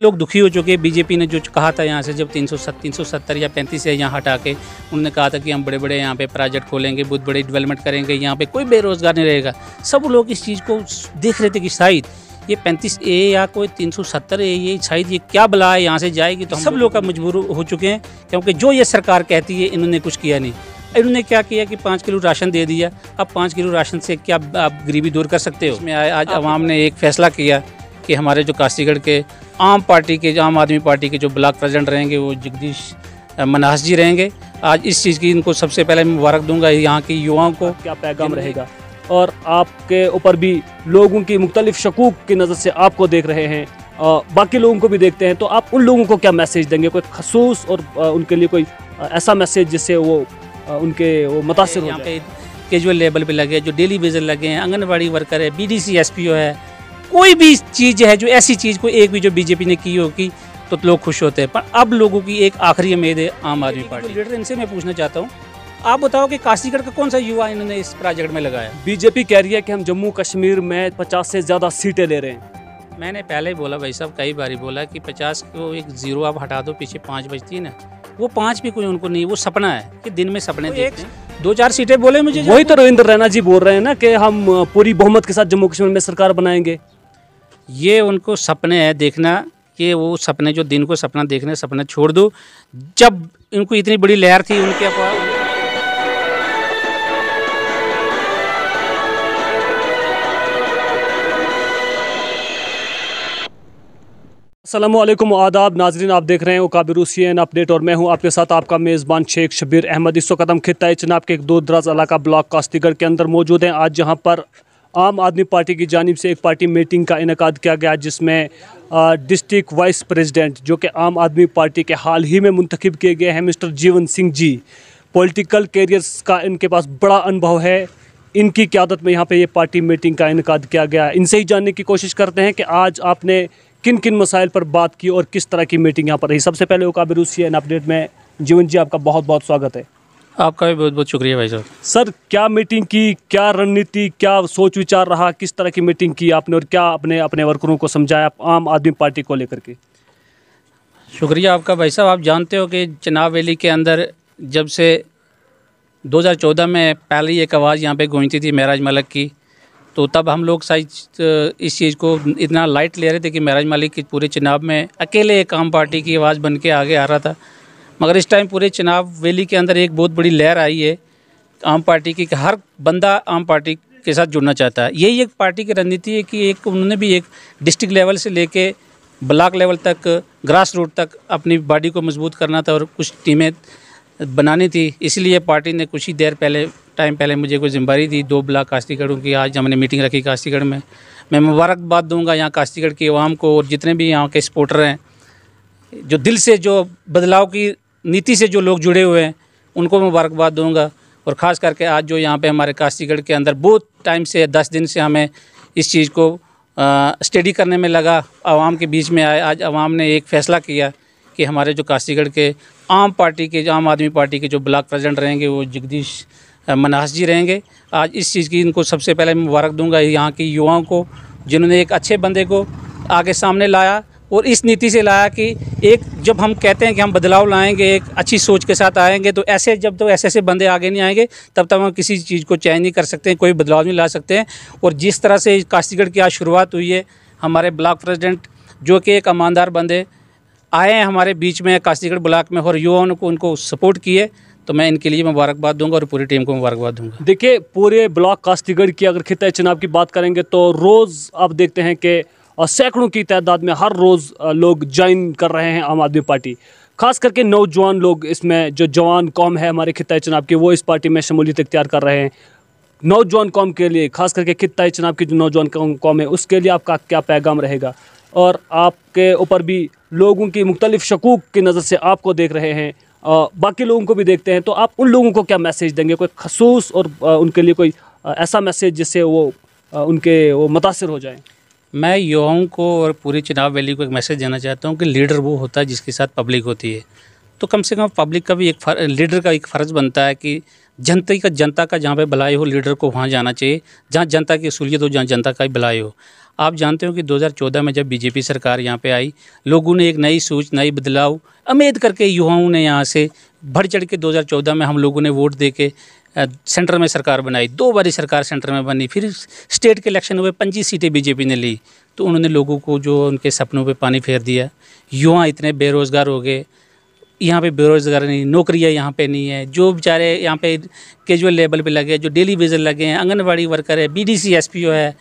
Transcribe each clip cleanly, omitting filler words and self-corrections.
लोग दुखी हो चुके हैं। बीजेपी ने जो कहा था यहाँ से जब 370 या 35 से यहाँ हटा के उन्होंने कहा था कि हम बड़े बड़े यहाँ पे प्रोजेक्ट खोलेंगे, बहुत बड़े डेवलपमेंट करेंगे, यहाँ पे कोई बेरोजगार नहीं रहेगा। सब लोग इस चीज़ को देख रहे थे कि शायद ये 35A या कोई 370A ये शायद ये क्या बला है, यहाँ से जाएगी। तो हम सब लोग अब मजबूर हो चुके हैं, क्योंकि जो ये सरकार कहती है इन्होंने कुछ किया नहीं। इन्होंने क्या किया कि 5 किलो राशन दे दिया। अब 5 किलो राशन से क्या आप गरीबी दूर कर सकते हो? इसमें आज अवाम ने एक फैसला किया कि हमारे जो काशीगढ़ के आम आदमी पार्टी के जो ब्लॉक प्रेसिडेंट रहेंगे वो जगदीश मन्हास जी रहेंगे। आज इस चीज़ की इनको सबसे पहले मुबारक दूंगा। यहाँ के युवाओं को क्या पैगाम रहेगा, और आपके ऊपर भी लोगों की मुख्तलिफ शकूक की नज़र से आपको देख रहे हैं, बाकी लोगों को भी देखते हैं, तो आप उन लोगों को क्या मैसेज देंगे, कोई खसूस और उनके लिए कोई ऐसा मैसेज जिससे वो मुतासिर हो जाए? कैजुअल लेवल पे लगे, जो डेली बेजर लगे हैं, आंगनबाड़ी वर्कर है, BDC SPO है, कोई भी चीज़ है जो ऐसी चीज़ को एक भी जो बीजेपी ने की होगी तो लोग खुश होते हैं। पर अब लोगों की एक आखिरी उम्मीद है आम आदमी पार्टी लीडर। इनसे मैं पूछना चाहता हूँ, आप बताओ कि काशीगढ़ का कौन सा युवा इन्होंने इस प्रोजेक्ट में लगाया? बीजेपी कह रही है कि हम जम्मू कश्मीर में 50 से ज़्यादा सीटें ले रहे हैं। मैंने पहले ही बोला भाई साहब, कई बारी बोला कि 50 को एक जीरो आप हटा दो, पीछे 5 बचती है ना, वो 5 भी कोई उनको नहीं, वो सपना है कि दिन में सपने देखते हैं। 2-4 सीटें बोले मुझे, वही तो रविंद्र रैना जी बोल रहे हैं ना कि हम पूरी बहुमत के साथ जम्मू कश्मीर में सरकार बनाएंगे। ये उनको सपने है देखना, कि वो सपने जो दिन को सपना देखने, सपना छोड़ दो। जब इनको इतनी बड़ी लहर थी उनके पास, अस्सलामुअलैकुम आदाब नाजरीन, आप देख रहे हैं वकाबी रूसियन अपडेट और मैं हूं आपके साथ आपका मेज़बान शेख शबीर अहमद। इस वक्त हम खित्ता चनाब के एक दूर दराज इलाका ब्लॉक कास्तीगढ़ के अंदर मौजूद हैं। आज जहां पर आम आदमी पार्टी की जानिब से एक पार्टी मीटिंग का इनेकाद किया गया, जिसमें डिस्ट्रिक्ट वाइस प्रेसिडेंट जो कि आम आदमी पार्टी के हाल ही में मुंतखब किए गए हैं, mister Jeevan Singh ji, political carriers का इनके पास बड़ा अनुभव है। इनकी क़यादत में यहाँ पे ये पार्टी मीटिंग का इनेकाद किया गया। इनसे ही जानने की कोशिश करते हैं कि आज आपने किन किन मसाइल पर बात की और किस तरह की मीटिंग यहाँ पर रही। सबसे पहले वकाबी रूसियन अपडेट में जीवन जी आपका बहुत बहुत स्वागत है। आपका भी बहुत बहुत शुक्रिया भाई साहब। सर, क्या मीटिंग की, क्या रणनीति, क्या सोच विचार रहा, किस तरह की मीटिंग की आपने और क्या अपने वर्करों को समझाया आम आदमी पार्टी को लेकर के? शुक्रिया आपका भाई साहब। आप जानते हो कि चनाब वैली के अंदर जब से 2014 में पहली एक आवाज़ यहाँ पे गूंजती थी महराज मलिक की, तो तब हम लोग शायद इस चीज़ को इतना लाइट ले रहे थे कि महराज मलिक की पूरे चनाब में अकेले एक आम पार्टी की आवाज़ बन के आगे आ रहा था। मगर इस टाइम पूरे चनाब वैली के अंदर एक बहुत बड़ी लहर आई है आम पार्टी की, कि हर बंदा आम पार्टी के साथ जुड़ना चाहता है। यही एक पार्टी की रणनीति है कि एक उन्होंने भी एक डिस्ट्रिक्ट लेवल से लेके ब्लॉक लेवल तक, ग्रास रूट तक अपनी बॉडी को मजबूत करना था और कुछ टीमें बनानी थी। इसलिए पार्टी ने कुछ ही देर टाइम पहले मुझे कोई जिम्मेदारी दी 2 ब्लॉक काशीगढ़ों की। आज हमने मीटिंग रखी काशीगढ़ में। मैं मुबारकबाद दूंगा यहाँ काशीगढ़ की आवाम को और जितने भी यहाँ के सपोर्टर हैं, जो दिल से, जो बदलाव की नीति से जो लोग जुड़े हुए हैं, उनको मुबारकबाद दूंगा। और ख़ास करके आज जो यहाँ पे हमारे काशीगढ़ के अंदर बहुत टाइम से 10 दिन से हमें इस चीज़ को स्टडी करने में लगा, आवाम के बीच में आए। आज आवाम ने एक फ़ैसला किया कि हमारे जो काशीगढ़ के आम आदमी पार्टी के जो ब्लॉक प्रेसिडेंट रहेंगे वो जगदीश मन्हास जी रहेंगे। आज इस चीज़ की इनको सबसे पहले मुबारक दूंगा, यहाँ के युवाओं को, जिन्होंने एक अच्छे बंदे को आगे सामने लाया और इस नीति से लाया कि एक जब हम कहते हैं कि हम बदलाव लाएंगे, एक अच्छी सोच के साथ आएंगे, तो ऐसे जब तो ऐसे बंदे आगे नहीं आएंगे तब तक हम किसी चीज़ को चेंज नहीं कर सकते हैं, कोई बदलाव नहीं ला सकते हैं। और जिस तरह से काशीगढ़ की आज शुरुआत हुई है, हमारे ब्लॉक प्रेसिडेंट जो कि एक ईमानदार बंदे आए हैं हमारे बीच में काशीगढ़ ब्लॉक में और युवाओं को उनको सपोर्ट किए, तो मैं इनके लिए मुबारकबाद दूंगा और पूरी टीम को मुबारकबाद दूंगा। देखिए, पूरे ब्लॉक काशीगढ़ की अगर खित्ता चनाब की बात करेंगे तो रोज़ आप देखते हैं कि सैकड़ों की तादाद में हर रोज़ लोग ज्वाइन कर रहे हैं आम आदमी पार्टी। ख़ास करके नौजवान लोग, इसमें जो जवान कौम है हमारे खित्ता चनाब की, वो इस पार्टी में शमूलियत इख्तियार कर रहे हैं। नौजवान कौम के लिए, ख़ास करके खित्ता चनाब की जो नौजवान कौम है, उसके लिए आपका क्या पैगाम रहेगा? और आपके ऊपर भी लोगों की मुख्तलिफ शकूक की नज़र से आपको देख रहे हैं, बाकी लोगों को भी देखते हैं, तो आप उन लोगों को क्या मैसेज देंगे, कोई खसूस और उनके लिए कोई ऐसा मैसेज जिससे वो मुतासिर हो जाएं? मैं युवाओं को और पूरी चनाब वैली को एक मैसेज देना चाहता हूँ कि लीडर वो होता है जिसके साथ पब्लिक होती है। तो कम से कम पब्लिक का भी एक लीडर का एक फ़र्ज़ बनता है कि जनता का जहाँ पे भलाई हो, लीडर को वहाँ जाना चाहिए जहाँ जनता की असूलियत हो, जहाँ जनता का भलाई हो। आप जानते हो कि 2014 में जब बीजेपी सरकार यहाँ पे आई, लोगों ने एक नई सोच, नई बदलाव उम्मीद करके युवाओं ने यहाँ से बढ़ चढ़ के 2014 में हम लोगों ने वोट दे के सेंटर में सरकार बनाई। 2 बारी सरकार सेंटर में बनी। फिर स्टेट के इलेक्शन हुए, 25 सीटें बीजेपी ने ली। तो उन्होंने लोगों को जो उनके सपनों पे पानी फेर दिया। युवा इतने बेरोज़गार हो गए, यहाँ पे बेरोज़गार नहीं, नौकरियाँ यहाँ पे नहीं है। जो बेचारे यहाँ पे कैजुअल लेवल पे लगे, जो डेली वेजर लगे हैं, आंगनबाड़ी वर्कर है, बीडीसी एसपीओ है,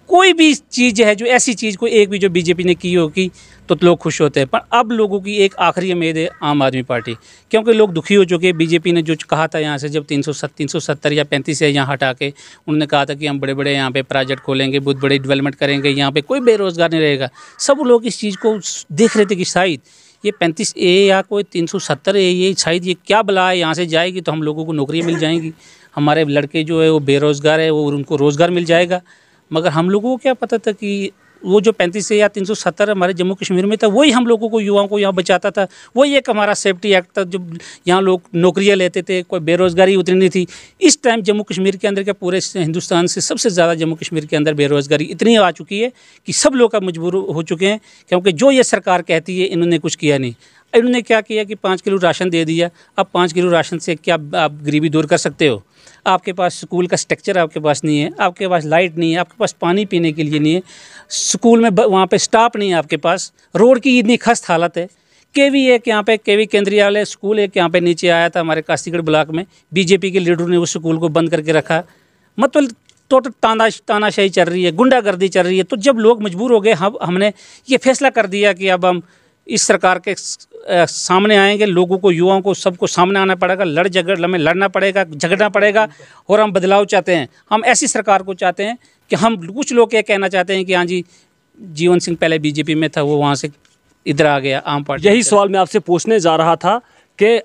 कोई भी चीज़ है जो ऐसी चीज़ कोई एक भी जो बीजेपी ने की होगी तो लोग खुश होते हैं। पर अब लोगों की एक आखिरी उम्मीद है आम आदमी पार्टी, क्योंकि लोग दुखी हो चुके हैं। बीजेपी ने जो कहा था यहाँ से, जब 370 या 35 है यहाँ हटा के, उन्होंने कहा था कि हम बड़े बड़े यहाँ पे प्रोजेक्ट खोलेंगे, बहुत बड़े डेवलपमेंट करेंगे, यहाँ पे कोई बेरोज़गार नहीं रहेगा। सब लोग इस चीज़ को देख रहे थे कि शायद ये 35A या कोई 370 है, ये शायद ये क्या बला है, यहाँ से जाएगी तो हम लोगों को नौकरियाँ मिल जाएंगी, हमारे लड़के जो है वो बेरोज़गार है वो उनको रोज़गार मिल जाएगा। मगर हम लोगों को क्या पता था कि वो जो 35 या 370 हमारे जम्मू कश्मीर में था, वही हम लोगों को, युवाओं को यहाँ बचाता था। वही एक हमारा सेफ्टी एक्ट था, जो यहाँ लोग नौकरियाँ लेते थे, कोई बेरोज़गारी उतनी नहीं थी। इस टाइम जम्मू कश्मीर के अंदर क्या पूरे हिंदुस्तान से सबसे ज़्यादा जम्मू कश्मीर के अंदर बेरोज़गारी इतनी आ चुकी है कि सब लोग अब मजबूर हो चुके हैं, क्योंकि जो ये सरकार कहती है इन्होंने कुछ किया नहीं। इन्होंने क्या किया कि 5 किलो राशन दे दिया। अब 5 किलो राशन से क्या आप गरीबी दूर कर सकते हो? आपके पास स्कूल का स्ट्रक्चर आपके पास नहीं है, आपके पास लाइट नहीं है, आपके पास पानी पीने के लिए नहीं है, स्कूल में वहाँ पे स्टाफ नहीं है आपके पास, रोड की इतनी खस्त हालत है। केवी एक यहाँ पे केवी केंद्रीय विद्यालय स्कूल एक यहाँ पे नीचे आया था हमारे काशीगढ़ ब्लॉक में, बीजेपी के लीडर ने उस स्कूल को बंद करके रखा। मतलब टोटल तानाशाही चल रही है, गुंडागर्दी चल रही है। तो जब लोग मजबूर हो गए, हमने ये फैसला कर दिया कि अब हम इस सरकार के सामने आएंगे, लोगों को, युवाओं को, सबको सामने आना पड़ेगा, हमें लड़ना पड़ेगा, झगड़ना पड़ेगा। और हम बदलाव चाहते हैं, हम ऐसी सरकार को चाहते हैं कि हम, कुछ लोग क्या कहना चाहते हैं कि हाँ जी, जीवन सिंह पहले बीजेपी में था, वो वहाँ से इधर आ गया आम पार्टी। यही सवाल मैं आपसे पूछने जा रहा था कि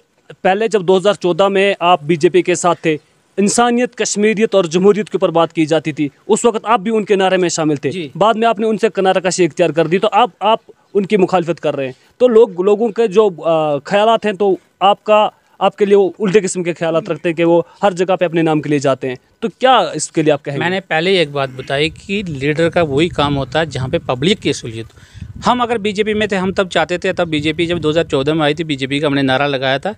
पहले जब 2014 में आप बीजेपी के साथ थे, इंसानियत, कश्मीरियत और जमहूरियत के ऊपर बात की जाती थी, उस वक्त आप भी उनके नारे में शामिल थे। बाद में आपने उनसे किनाराकशी इख्तियार कर दी, तो आप उनकी मुखालफत कर रहे हैं। तो लोगों के जो ख्यालात हैं, तो आपके लिए वो उल्टे किस्म के ख्यालात रखते हैं कि वो हर जगह पे अपने नाम के लिए जाते हैं। तो क्या इसके लिए आप कहेंगे? मैंने पहले एक बात बताई कि लीडर का वही काम होता है जहाँ पे पब्लिक की असुलियत। हम अगर बीजेपी में थे, हम तब चाहते थे, तब बीजेपी जब 2014 में आई थी, बीजेपी का हमने नारा लगाया था।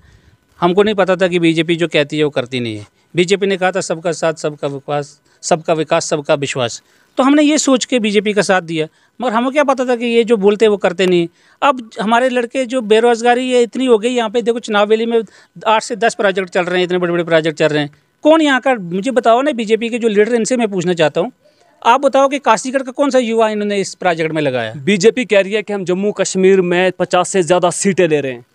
हमको नहीं पता था कि बीजेपी जो कहती है वो करती नहीं है। बीजेपी ने कहा था सबका साथ, सबका विकास, सबका विकास, सबका विश्वास। तो हमने ये सोच के बीजेपी का साथ दिया, मगर हमें क्या पता था कि ये जो बोलते हैं वो करते नहीं। अब हमारे लड़के जो बेरोज़गारी है इतनी हो गई, यहाँ पे देखो चुनाव वैली में 8 से 10 प्रोजेक्ट चल रहे हैं, इतने बड़े बड़े प्रोजेक्ट चल रहे हैं। कौन यहाँ का, मुझे बताओ ना, बीजेपी के जो लीडर, इनसे मैं पूछना चाहता हूँ, आप बताओ कि काशीगढ़ का कौन सा युवा इन्होंने इस प्रोजेक्ट में लगाया? बीजेपी कह रही है कि हम जम्मू कश्मीर में 50 से ज़्यादा सीटें ले रहे हैं।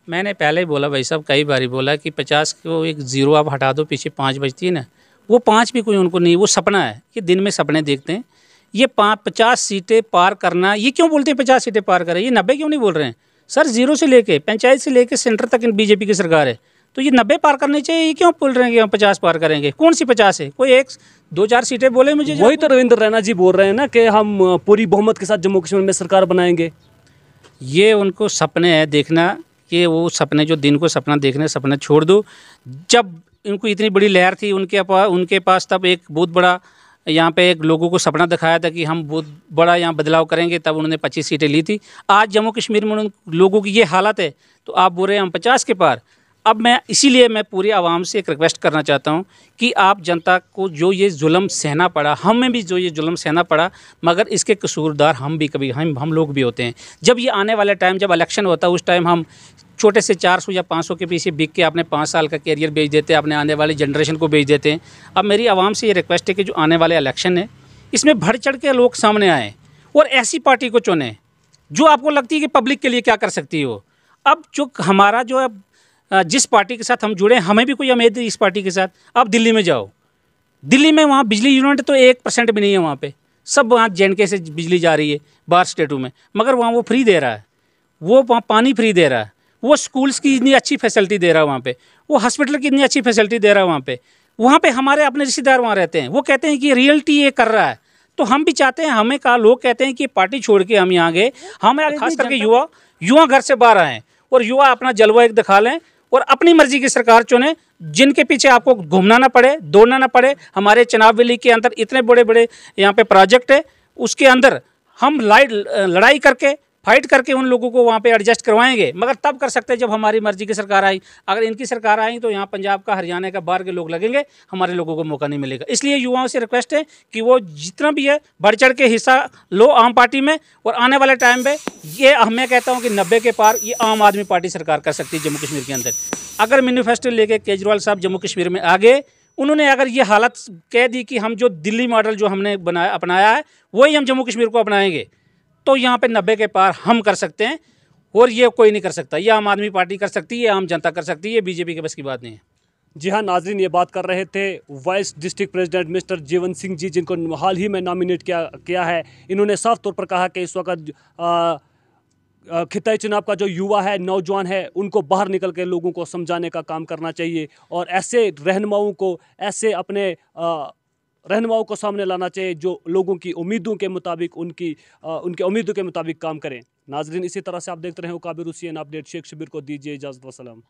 मैंने पहले ही बोला भाई साहब, कई बारी बोला कि 50 को एक ज़ीरो आप हटा दो, पीछे 5 बचती है ना, वो 5 भी कोई उनको नहीं, वो सपना है, ये दिन में सपने देखते हैं। ये 50 सीटें पार करना, ये क्यों बोलते हैं 50 सीटें पार करें, ये 90 क्यों नहीं बोल रहे हैं? सर, ज़ीरो से लेके पंचायत से लेके सेंटर तक बीजेपी की सरकार है, तो ये 90 पार करने चाहिए। ये क्यों बोल रहे हैं कि हम 50 पार करेंगे? कौन सी 50 है? कोई 1-2-4 सीटें बोले मुझे। वही तो रविंद्र रैना जी बोल रहे हैं ना कि हम पूरी बहुमत के साथ जम्मू कश्मीर में सरकार बनाएंगे। ये उनको सपने हैं देखना, कि वो सपने, जो दिन को सपना देखने, सपना छोड़ दो। जब इनको इतनी बड़ी लहर थी उनके पास, तब एक बहुत बड़ा यहाँ पे एक लोगों को सपना दिखाया था कि हम बहुत बड़ा यहाँ बदलाव करेंगे, तब उन्होंने 25 सीटें ली थी। आज जम्मू कश्मीर में उन लोगों की ये हालत है, तो आप बोल रहे हैं हम 50 के पार। अब मैं इसीलिए मैं पूरी आवाम से एक रिक्वेस्ट करना चाहता हूँ कि आप जनता को जो ये जुल्म सहना पड़ा, हमें भी जो ये जुल्म सहना पड़ा, मगर इसके कसूरदार हम भी, कभी हम लोग भी होते हैं। जब ये आने वाले टाइम, जब इलेक्शन होता है, उस टाइम हम छोटे से 400 या 500 के पीछे बिक के अपने 5 साल का कैरियर बेच देते हैं, अपने आने वाली जनरेशन को बेच देते हैं। अब मेरी आवाम से ये रिक्वेस्ट है कि जो आने वाले इलेक्शन है, इसमें बढ़ चढ़ के लोग सामने आएँ और ऐसी पार्टी को चुनें जो आपको लगती है कि पब्लिक के लिए क्या कर सकती हो। अब जो हमारा जो है, जिस पार्टी के साथ हम जुड़े, हमें भी कोई उम्मीद है इस पार्टी के साथ। अब दिल्ली में जाओ, दिल्ली में वहाँ बिजली यूनिट तो 1% भी नहीं है वहाँ पे, सब वहाँ JNK से बिजली जा रही है बाहर स्टेटों में, मगर वहाँ वो फ्री दे रहा है, वो वहाँ पानी फ्री दे रहा है, वो स्कूल्स की इतनी अच्छी फैसिलिटी दे रहा है वहाँ पे, वो हॉस्पिटल की इतनी अच्छी फैसिलिटी दे रहा है वहाँ पे हमारे अपने रिश्तेदार वहाँ रहते हैं, वो कहते हैं कि रियलिटी ये कर रहा है। तो हम भी चाहते हैं, हमें कहा, लोग कहते हैं कि पार्टी छोड़ के हम यहाँ गए, हमें खास करके युवा घर से बाहर आएँ और युवा अपना जलवा एक दिखा लें और अपनी मर्जी की सरकार चुने, जिनके पीछे आपको घूमना ना पड़े, दौड़ना ना पड़े। हमारे चुनाव वैली के अंदर इतने बड़े बड़े यहाँ पे प्रोजेक्ट है, उसके अंदर हम लड़ाई करके फाइट करके उन लोगों को वहाँ पे एडजस्ट करवाएंगे, मगर तब कर सकते हैं जब हमारी मर्जी की सरकार आई। अगर इनकी सरकार आई तो यहाँ पंजाब का, हरियाणा का, बाहर के लोग लगेंगे, हमारे लोगों को मौका नहीं मिलेगा। इसलिए युवाओं से रिक्वेस्ट है कि वो जितना भी है बढ़ चढ़ के हिस्सा लो आम पार्टी में, और आने वाले टाइम पे ये मैं कहता हूँ कि 90 के पार ये आम आदमी पार्टी सरकार कर सकती है जम्मू कश्मीर के अंदर। अगर मैनिफेस्टो लेके केजरीवाल साहब जम्मू कश्मीर में आ गए, उन्होंने अगर ये हालत कह दी कि हम जो दिल्ली मॉडल जो हमने अपनाया है वही हम जम्मू कश्मीर को अपनाएंगे, तो यहाँ पे 90 के पार हम कर सकते हैं, और ये कोई नहीं कर सकता। ये आम आदमी पार्टी कर सकती है, आम जनता कर सकती है, बीजेपी के बस की बात नहीं है। जी हाँ नाजरीन, ये बात कर रहे थे vice district president mister Jeevan Singh ji, जिनको हाल ही में नॉमिनेट किया है। इन्होंने साफ तौर पर कहा कि इस वक्त खिताई चुनाव का जो युवा है, नौजवान है, उनको बाहर निकल के लोगों को समझाने का काम करना चाहिए, और ऐसे रहनुमाओं को, ऐसे अपने रहनुमाओं को सामने लाना चाहिए जो लोगों की उम्मीदों के मुताबिक, उनके उम्मीदों के मुताबिक काम करें। नाजरीन, इसी तरह से आप देखते रहें काबिर हुसैन अपडेट। शेख शब्बीर को दीजिए इजाज़त, वसलाम।